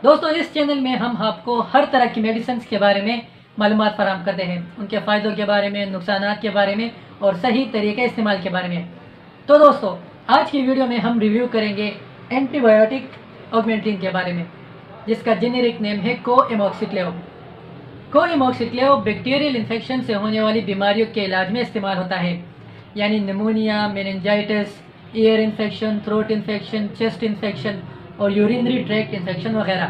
دوستوں اس چینل میں ہم آپ کو ہر طرح کی میڈیسنز کے بارے میں معلومات فراہم کرتے ہیں، ان کے فائدوں کے بارے میں، نقصانات کے بارے میں اور صحیح طریقے استعمال کے بارے میں۔ تو دوستوں آج کی ویڈیو میں ہم ریویو کریں گے اینٹی بایوٹک آگمنٹین کے بارے میں، جس کا جنیرک نیم ہے کو ایموکسیکلیو۔ کو ایموکسیکلیو بیکٹیریل انفیکشن سے ہونے والی بیماریوں کے علاج میں استعمال ہوتا ہے، یعنی pneumonia, meningitis, ear infection, throat infection, chest infection اور یورینری ٹریکٹ انفیکشن وغیرہ۔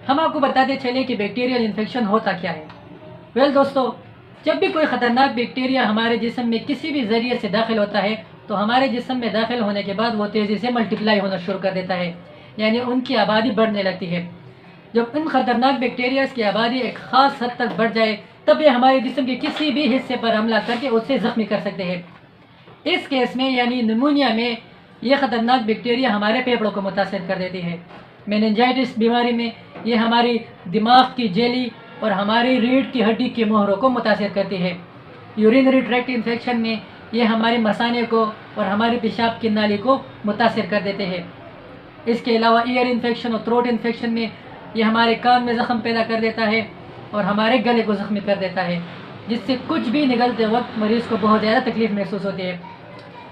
ہم آپ کو بتاتے چلیں کہ بیکٹیریل انفیکشن ہوتا کیا ہے۔ دوستو، جب بھی کوئی خطرناک بیکٹیریا ہمارے جسم میں کسی بھی ذریعے سے داخل ہوتا ہے تو ہمارے جسم میں داخل ہونے کے بعد وہ تیزی سے ملٹیپلائی ہونا شروع کر دیتا ہے، یعنی ان کی آبادی بڑھنے لگتی ہے۔ جب ان خطرناک بیکٹیریاز کی آبادی ایک خاص حد تک بڑھ جائے تب یہ ہمارے جسم کے کسی بھی حصے پر حملہ کر کے اسے زخمی کر سکتے ہیں۔ اس کیس میں یعنی نمونیا میں یہ خطرناک بیکٹیریا ہمارے پھیپھڑوں کو متاثر کر دیتی ہے۔ میننجائٹس بیماری میں یہ ہماری دماغ کی جیلی اور ہماری ریڑھ کی ہڈی کے موہروں کو متاثر کرتی ہے۔ یورینری ٹریکٹ انفیکشن میں یہ ہمارے مثانے کو اور ہماری پیشاب کی نالی کو متاثر کر دیتے ہیں۔ اس کے علاوہ ایئر انفیکشن اور تھروٹ انفیکشن میں یہ ہمارے کان میں زخم پیدا کر دیتا ہے اور ہمارے گلے کو زخمی کر دیتا ہے، جس سے کچھ بھی نگلتے وقت مریض کو بہت زیادہ تکلیف محسوس ہوتی ہے۔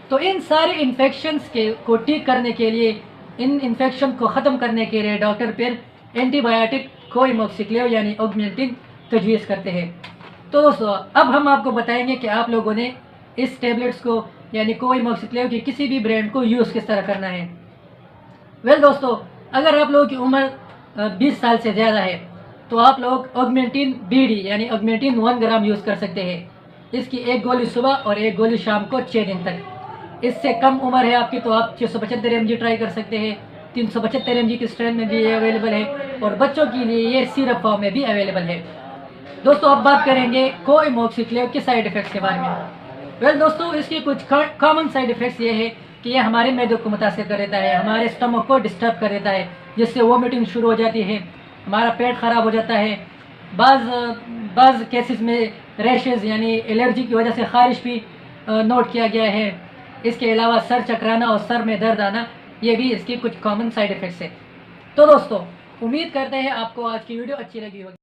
تو ان سارے انفیکشنز کو ٹھیک کرنے کے لیے، ان انفیکشن کو ختم کرنے کے لیے ڈاکٹر پھر اینٹی بایوٹک کو ایموکسیکلیو یعنی آگمنٹین تجویز کرتے ہیں۔ تو دوستو اب ہم آپ کو بتائیں گے کہ آپ لوگوں نے اس ٹیبلٹس کو یعنی کو ایموکسیکلیو کی کسی بھی برانڈ کو یوز کس طرح کرنا ہے۔ دوستو اگر آپ لوگوں کی عمر 20 سال سے زیادہ ہے تو آپ لوگ آگمنٹین BD یعنی آگمنٹین 1 گرام یوز کر سکتے ہیں۔ اس کی ایک گولی صبح اور ایک گولی شام کو 6 دن تک۔ اس سے کم عمر ہے آپ کی تو آپ 675 mg ٹرائی کر سکتے ہیں، 375 mg کی اسٹرین میں بھی یہ اویلیبل ہے اور بچوں کے لیے یہ سیرپ فارم میں بھی اویلیبل ہے۔ دوستو اب بات کریں گے کو ایموکسیکلیو کے سائیڈ ایفیکٹس کے بارے میں۔ دوستو اس کی کچھ کامن سائیڈ ایفیکٹس یہ ہے کہ یہ ہمارے معدے کو متاثر کر دیتا ہے، ہمارے اسٹمک کو ڈسٹرب کر دیتا ہے، جس سے وومیٹنگ شروع ہو جاتی ہے، ہمارا پیٹ خراب ہو جاتا ہے۔ بعض کیسز میں ریشز یعنی الرجی کی وجہ سے خارش بھی نوٹ کیا گیا ہے۔ اس کے علاوہ سر چکرانا اور سر میں درد آنا یہ بھی اس کی کچھ کامن سائیڈ ایفیکٹس ہے۔ تو دوستو امید کرتے ہیں آپ کو آج کی ویڈیو اچھی لگی ہوگی۔